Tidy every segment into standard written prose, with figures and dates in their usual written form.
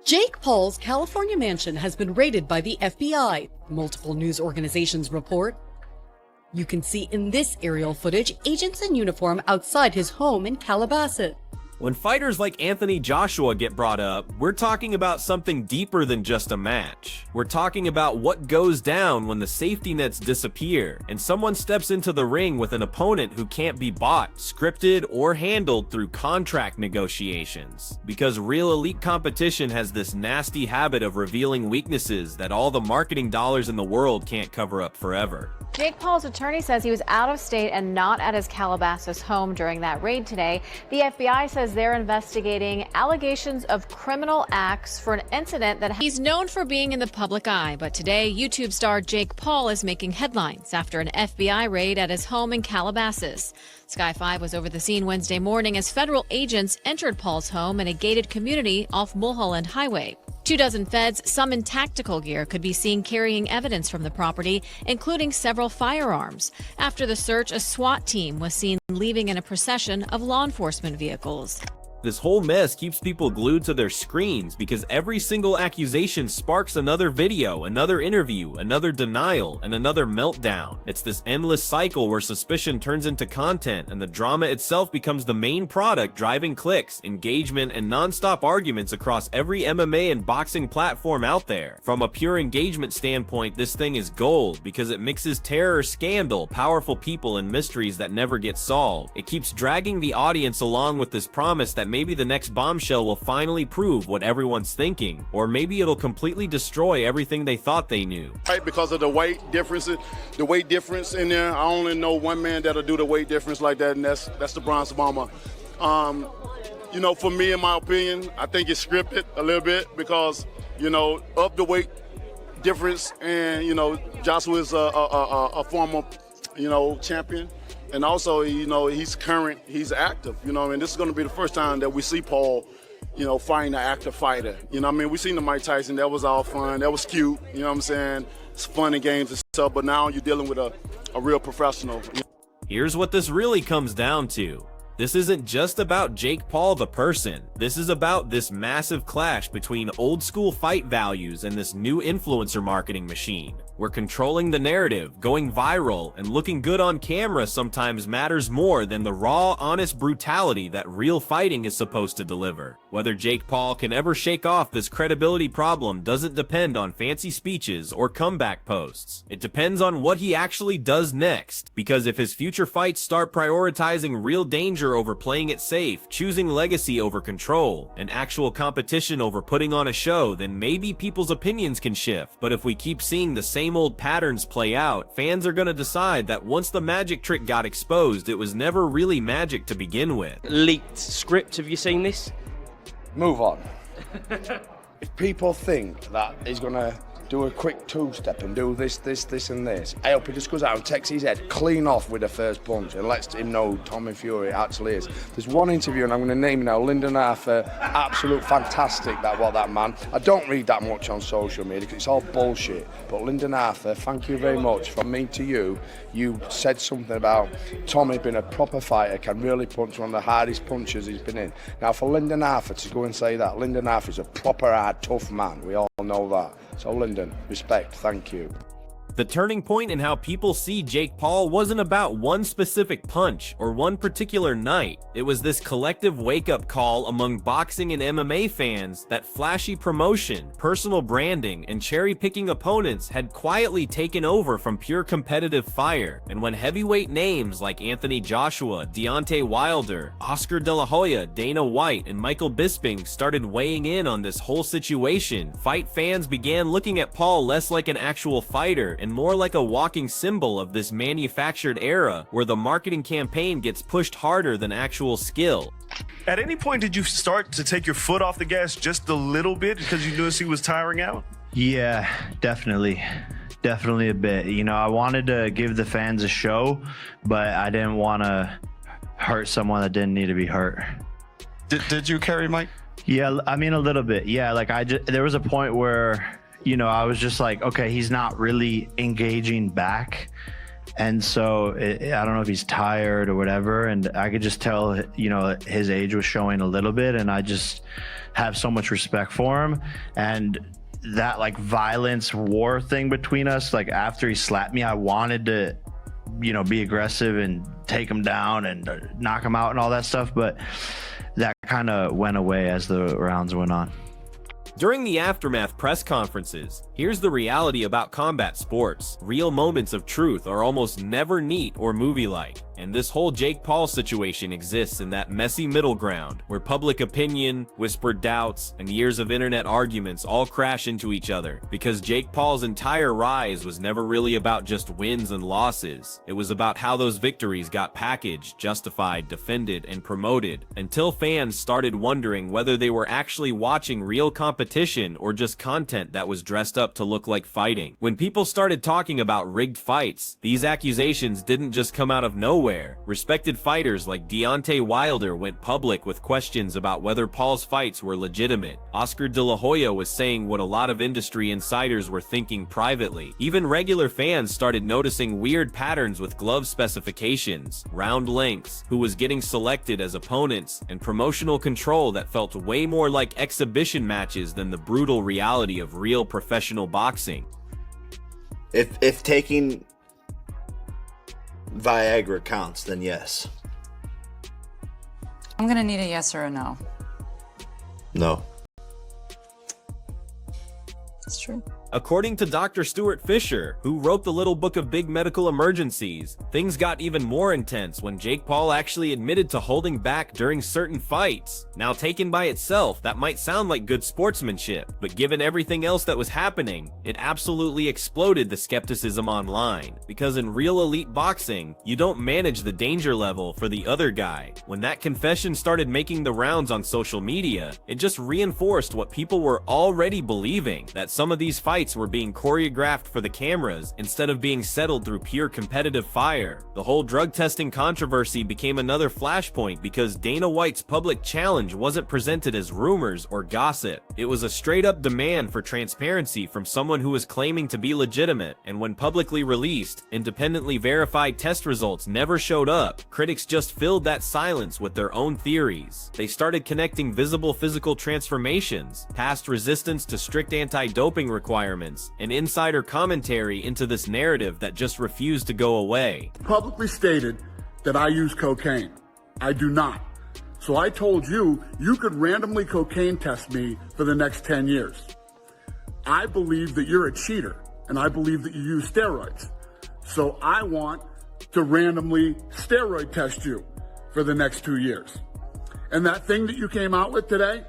Jake Paul's California mansion has been raided by the FBI, multiple news organizations report. You can see in this aerial footage agents in uniform outside his home in Calabasas. When fighters like Anthony Joshua get brought up, we're talking about something deeper than just a match. We're talking about what goes down when the safety nets disappear and someone steps into the ring with an opponent who can't be bought, scripted, or handled through contract negotiations. Because real elite competition has this nasty habit of revealing weaknesses that all the marketing dollars in the world can't cover up forever. Jake Paul's attorney says he was out of state and not at his Calabasas home during that raid today. The FBI says they're investigating allegations of criminal acts for an incident that he's known for being in the public eye. But today, YouTube star Jake Paul is making headlines after an FBI raid at his home in Calabasas. Sky 5 was over the scene Wednesday morning as federal agents entered Paul's home in a gated community off Mulholland Highway. 24 feds, some in tactical gear, could be seen carrying evidence from the property, including several firearms. After the search, a SWAT team was seen leaving in a procession of law enforcement vehicles. This whole mess keeps people glued to their screens because every single accusation sparks another video, another interview, another denial, and another meltdown. It's this endless cycle where suspicion turns into content and the drama itself becomes the main product, driving clicks, engagement, and non-stop arguments across every MMA and boxing platform out there. From a pure engagement standpoint, this thing is gold because it mixes terror, scandal, powerful people, and mysteries that never get solved. It keeps dragging the audience along with this promise that maybe the next bombshell will finally prove what everyone's thinking, or maybe it'll completely destroy everything they thought they knew. Right, because of the weight differences, the weight difference in there. I only know one man that'll do the weight difference like that, and that's the Bronze Bomber. You know, for me, in my opinion, I think it's scripted a little bit because, you know, of the weight difference, and you know, Joshua is a former, you know, champion. And also, you know, he's current, he's active, you know, and this is going to be the first time that we see Paul, you know, fighting an active fighter. You know what I mean? We seen the Mike Tyson, that was all fun, that was cute, you know what I'm saying? It's fun and games and stuff, but now you're dealing with a real professional. Here's what this really comes down to. This isn't just about Jake Paul the person. This is about this massive clash between old school fight values and this new influencer marketing machine, where controlling the narrative, going viral, and looking good on camera sometimes matters more than the raw, honest brutality that real fighting is supposed to deliver. Whether Jake Paul can ever shake off this credibility problem doesn't depend on fancy speeches or comeback posts. It depends on what he actually does next, because if his future fights start prioritizing real danger over playing it safe, choosing legacy over control, and actual competition over putting on a show, then maybe people's opinions can shift. But if we keep seeing the same old patterns play out, fans are gonna decide that once the magic trick got exposed, it was never really magic to begin with. Leaked script, have you seen this? Move on. If people think that he's gonna do a quick two-step and do this, and this, I hope he just goes out and takes his head clean off with the first punch and lets him know who Tommy Fury actually is. There's one interview, and I'm going to name it now, Lyndon Arthur, absolute fantastic, that man. I don't read that much on social media because it's all bullshit, but Lyndon Arthur, thank you very much. From me to you, you said something about Tommy being a proper fighter, can really punch, one of the hardest punches he's been in. Now for Lyndon Arthur to go and say that, Lyndon Arthur's a proper hard, tough man, we all know that. So Lyndon, respect, thank you. The turning point in how people see Jake Paul wasn't about one specific punch or one particular night. It was this collective wake-up call among boxing and MMA fans that flashy promotion, personal branding, and cherry-picking opponents had quietly taken over from pure competitive fire. And when heavyweight names like Anthony Joshua, Deontay Wilder, Oscar De La Hoya, Dana White, and Michael Bisping started weighing in on this whole situation, fight fans began looking at Paul less like an actual fighter and more like a walking symbol of this manufactured era where the marketing campaign gets pushed harder than actual skill. At any point, did you start to take your foot off the gas just a little bit because you noticed he was tiring out? Yeah, definitely a bit. You know, I wanted to give the fans a show, but I didn't want to hurt someone that didn't need to be hurt. Did you carry Mike? Yeah, I mean, a little bit. Yeah, like there was a point where, you know, I was just like, okay, he's not really engaging back. And so I don't know if he's tired or whatever. And I could just tell, you know, his age was showing a little bit. And I just have so much respect for him. And that like violence war thing between us, like after he slapped me, I wanted to, you know, be aggressive and take him down and knock him out and all that stuff. But that kind of went away as the rounds went on. During the aftermath press conferences, here's the reality about combat sports. Real moments of truth are almost never neat or movie-like, and this whole Jake Paul situation exists in that messy middle ground where public opinion, whispered doubts, and years of internet arguments all crash into each other, because Jake Paul's entire rise was never really about just wins and losses. It was about how those victories got packaged, justified, defended, and promoted, until fans started wondering whether they were actually watching real competition or just content that was dressed up to look like fighting. When people started talking about rigged fights, these accusations didn't just come out of nowhere. Respected fighters like Deontay Wilder went public with questions about whether Paul's fights were legitimate. Oscar De La Hoya was saying what a lot of industry insiders were thinking privately. Even regular fans started noticing weird patterns with glove specifications, round lengths, who was getting selected as opponents, and promotional control that felt way more like exhibition matches than the brutal reality of real professional boxing. If taking Viagra counts, then yes. I'm gonna need a yes or a no. No. It's true. According to Dr. Stuart Fisher, who wrote the Little Book of Big Medical Emergencies, things got even more intense when Jake Paul actually admitted to holding back during certain fights. Now, taken by itself, that might sound like good sportsmanship, but given everything else that was happening, it absolutely exploded the skepticism online. Because in real elite boxing, you don't manage the danger level for the other guy. When that confession started making the rounds on social media, it just reinforced what people were already believing, that some of these fights were being choreographed for the cameras instead of being settled through pure competitive fire. The whole drug testing controversy became another flashpoint because Dana White's public challenge wasn't presented as rumors or gossip. It was a straight-up demand for transparency from someone who was claiming to be legitimate, and when publicly released, independently verified test results never showed up. Critics just filled that silence with their own theories. They started connecting visible physical transformations, past resistance to strict anti-doping requirements, and insider commentary into this narrative that just refused to go away. Publicly stated that I use cocaine. I do not. So I told you, you could randomly cocaine test me for the next 10 years. I believe that you're a cheater, and I believe that you use steroids. So I want to randomly steroid test you for the next 2 years. And that thing that you came out with today,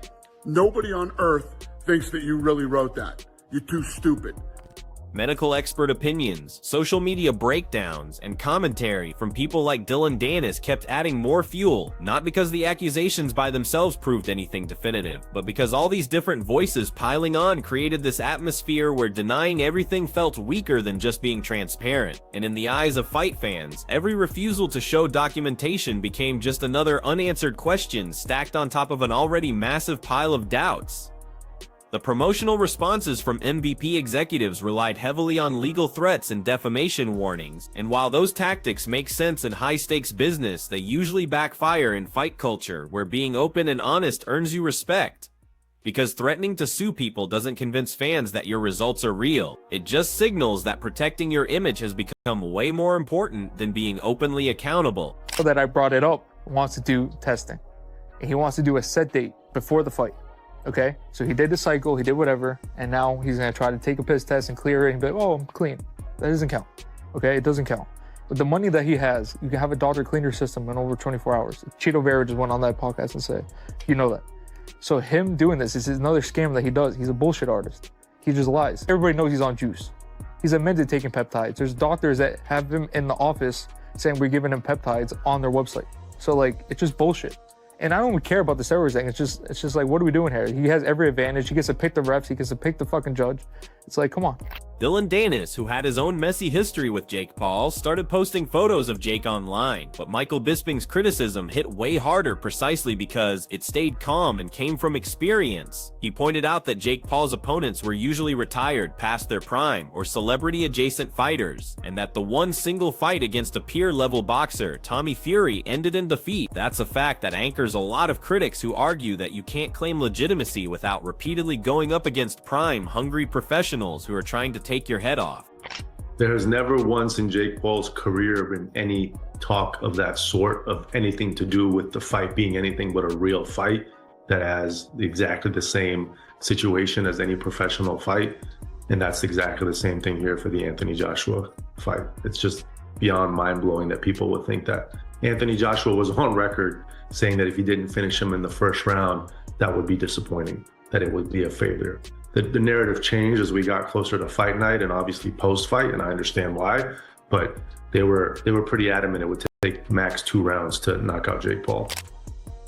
nobody on earth thinks that you really wrote that. You're too stupid. Medical expert opinions, social media breakdowns, and commentary from people like Dylan Danis kept adding more fuel, not because the accusations by themselves proved anything definitive, but because all these different voices piling on created this atmosphere where denying everything felt weaker than just being transparent. And in the eyes of fight fans, every refusal to show documentation became just another unanswered question stacked on top of an already massive pile of doubts. The promotional responses from MVP executives relied heavily on legal threats and defamation warnings, and while those tactics make sense in high-stakes business, they usually backfire in fight culture, where being open and honest earns you respect. Because threatening to sue people doesn't convince fans that your results are real. It just signals that protecting your image has become way more important than being openly accountable. So that I brought it up wants to do testing, and he wants to do a set date before the fight. Okay, so he did the cycle, he did whatever, and now he's gonna try to take a piss test and clear it and be like, oh, I'm clean. That doesn't count. Okay, it doesn't count. With the money that he has, you can have a doctor clean your system in over 24 hours. Cheeto Vera just went on that podcast and said, you know that. So him doing this is another scam that he does. He's a bullshit artist. He just lies. Everybody knows he's on juice. He's admitted taking peptides. There's doctors that have him in the office saying we're giving him peptides on their website. So like, it's just bullshit. And I don't even care about the steroids thing. It's just like, what are we doing here? He has every advantage. He gets to pick the refs. He gets to pick the fucking judge. It's like, come on. Dylan Danis, who had his own messy history with Jake Paul, started posting photos of Jake online, but Michael Bisping's criticism hit way harder precisely because it stayed calm and came from experience. He pointed out that Jake Paul's opponents were usually retired past their prime or celebrity-adjacent fighters, and that the one single fight against a peer-level boxer, Tommy Fury, ended in defeat. That's a fact that anchors a lot of critics who argue that you can't claim legitimacy without repeatedly going up against prime, hungry professionals who are trying to take your head off. There has never once in Jake Paul's career been any talk of that sort, of anything to do with the fight being anything but a real fight that has exactly the same situation as any professional fight. And that's exactly the same thing here for the Anthony Joshua fight. It's just beyond mind-blowing that people would think that. Anthony Joshua was on record saying that if he didn't finish him in the first round, that would be disappointing, that it would be a failure. The narrative changed as we got closer to fight night and obviously post-fight, and I understand why, but they were pretty adamant it would take max 2 rounds to knock out Jake Paul.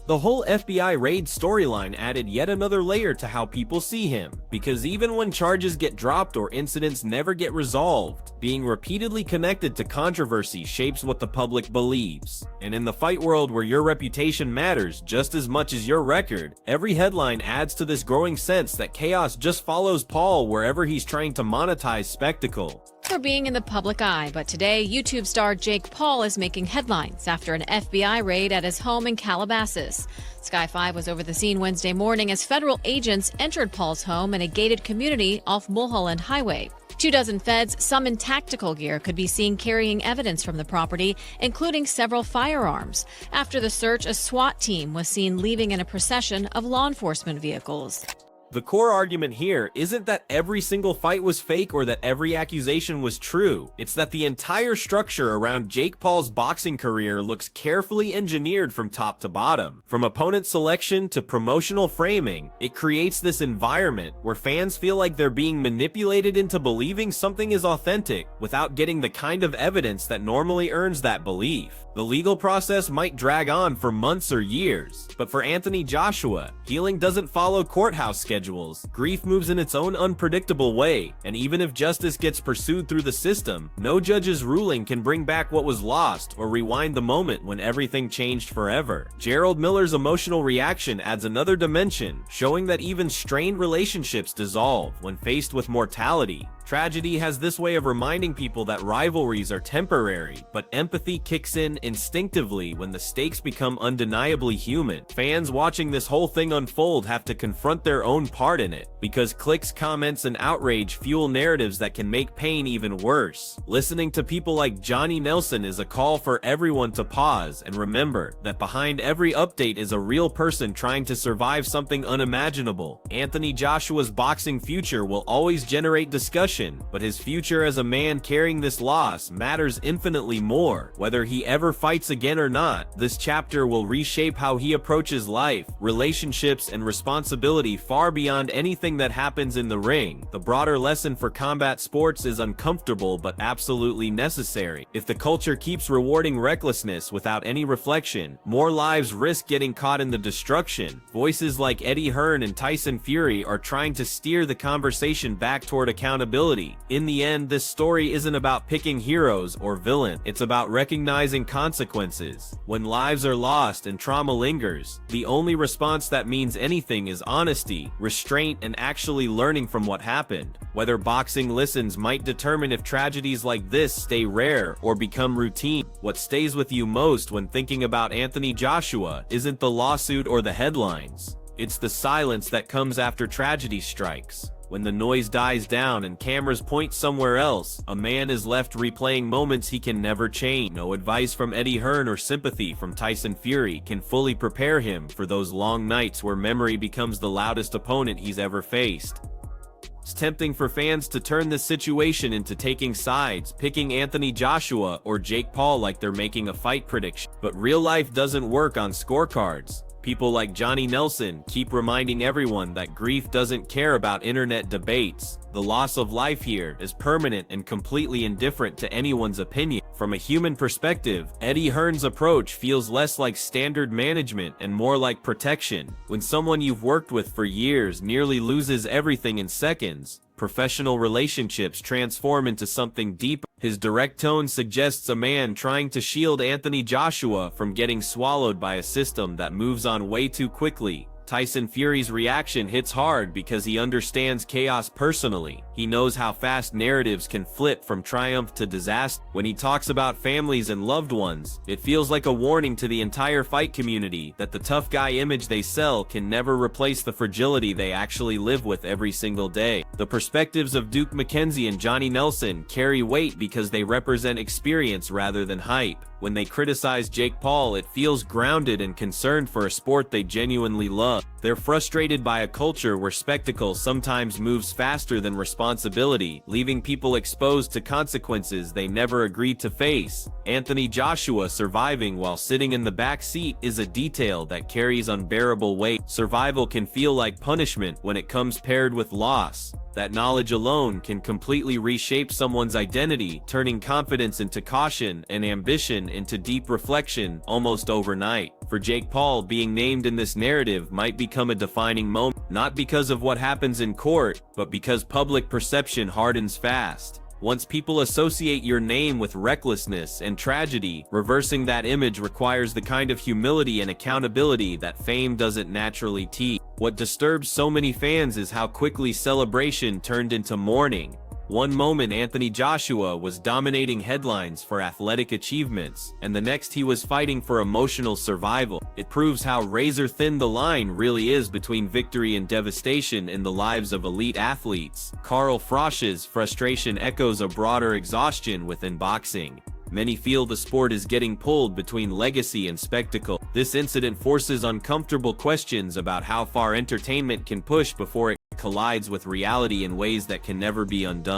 The whole FBI raid storyline added yet another layer to how people see him, because even when charges get dropped or incidents never get resolved, being repeatedly connected to controversy shapes what the public believes. And in the fight world where your reputation matters just as much as your record, every headline adds to this growing sense that chaos just follows Paul wherever he's trying to monetize spectacle. For being in the public eye, but today YouTube star Jake Paul is making headlines after an FBI raid at his home in Calabasas. Sky 5 was over the scene Wednesday morning as federal agents entered Paul's home in a gated community off Mulholland Highway. 24 feds, some in tactical gear, could be seen carrying evidence from the property, including several firearms. After the search, a SWAT team was seen leaving in a procession of law enforcement vehicles. The core argument here isn't that every single fight was fake or that every accusation was true. It's that the entire structure around Jake Paul's boxing career looks carefully engineered from top to bottom. From opponent selection to promotional framing, it creates this environment where fans feel like they're being manipulated into believing something is authentic without getting the kind of evidence that normally earns that belief. The legal process might drag on for months or years, but for Anthony Joshua, healing doesn't follow courthouse schedules. Grief moves in its own unpredictable way, and even if justice gets pursued through the system, no judge's ruling can bring back what was lost or rewind the moment when everything changed forever. Gerald Miller's emotional reaction adds another dimension, showing that even strained relationships dissolve when faced with mortality. Tragedy has this way of reminding people that rivalries are temporary, but empathy kicks in instinctively when the stakes become undeniably human. Fans watching this whole thing unfold have to confront their own part in it, because clicks, comments, and outrage fuel narratives that can make pain even worse. Listening to people like Johnny Nelson is a call for everyone to pause and remember that behind every update is a real person trying to survive something unimaginable. Anthony Joshua's boxing future will always generate discussion, but his future as a man carrying this loss matters infinitely more. Whether he ever fights again or not, this chapter will reshape how he approaches life, relationships, and responsibility far beyond anything that happens in the ring. The broader lesson for combat sports is uncomfortable but absolutely necessary. If the culture keeps rewarding recklessness without any reflection, more lives risk getting caught in the destruction. Voices like Eddie Hearn and Tyson Fury are trying to steer the conversation back toward accountability. In the end, this story isn't about picking heroes or villains. It's about recognizing consequences. When lives are lost and trauma lingers, the only response that means anything is honesty, restraint, and actually learning from what happened. Whether boxing listens might determine if tragedies like this stay rare or become routine. What stays with you most when thinking about Anthony Joshua isn't the lawsuit or the headlines. It's the silence that comes after tragedy strikes. When the noise dies down and cameras point somewhere else, a man is left replaying moments he can never change. No advice from Eddie Hearn or sympathy from Tyson Fury can fully prepare him for those long nights where memory becomes the loudest opponent he's ever faced. It's tempting for fans to turn this situation into taking sides, picking Anthony Joshua or Jake Paul like they're making a fight prediction. But real life doesn't work on scorecards. People like Johnny Nelson keep reminding everyone that grief doesn't care about internet debates. The loss of life here is permanent and completely indifferent to anyone's opinion. From a human perspective, Eddie Hearn's approach feels less like standard management and more like protection. When someone you've worked with for years nearly loses everything in seconds, professional relationships transform into something deeper. His direct tone suggests a man trying to shield Anthony Joshua from getting swallowed by a system that moves on way too quickly. Tyson Fury's reaction hits hard because he understands chaos personally. He knows how fast narratives can flip from triumph to disaster. When he talks about families and loved ones, it feels like a warning to the entire fight community that the tough guy image they sell can never replace the fragility they actually live with every single day. The perspectives of Duke McKenzie and Johnny Nelson carry weight because they represent experience rather than hype. When they criticize Jake Paul, it feels grounded and concerned for a sport they genuinely love. They're frustrated by a culture where spectacle sometimes moves faster than responsibility, leaving people exposed to consequences they never agreed to face. Anthony Joshua surviving while sitting in the back seat is a detail that carries unbearable weight. Survival can feel like punishment when it comes paired with loss. That knowledge alone can completely reshape someone's identity, turning confidence into caution and ambition into deep reflection almost overnight. For Jake Paul, being named in this narrative might become a defining moment, not because of what happens in court, but because public perception hardens fast. Once people associate your name with recklessness and tragedy, reversing that image requires the kind of humility and accountability that fame doesn't naturally teach. What disturbs so many fans is how quickly celebration turned into mourning. One moment Anthony Joshua was dominating headlines for athletic achievements, and the next he was fighting for emotional survival. It proves how razor-thin the line really is between victory and devastation in the lives of elite athletes. Carl Frosch's frustration echoes a broader exhaustion within boxing. Many feel the sport is getting pulled between legacy and spectacle. This incident forces uncomfortable questions about how far entertainment can push before it collides with reality in ways that can never be undone.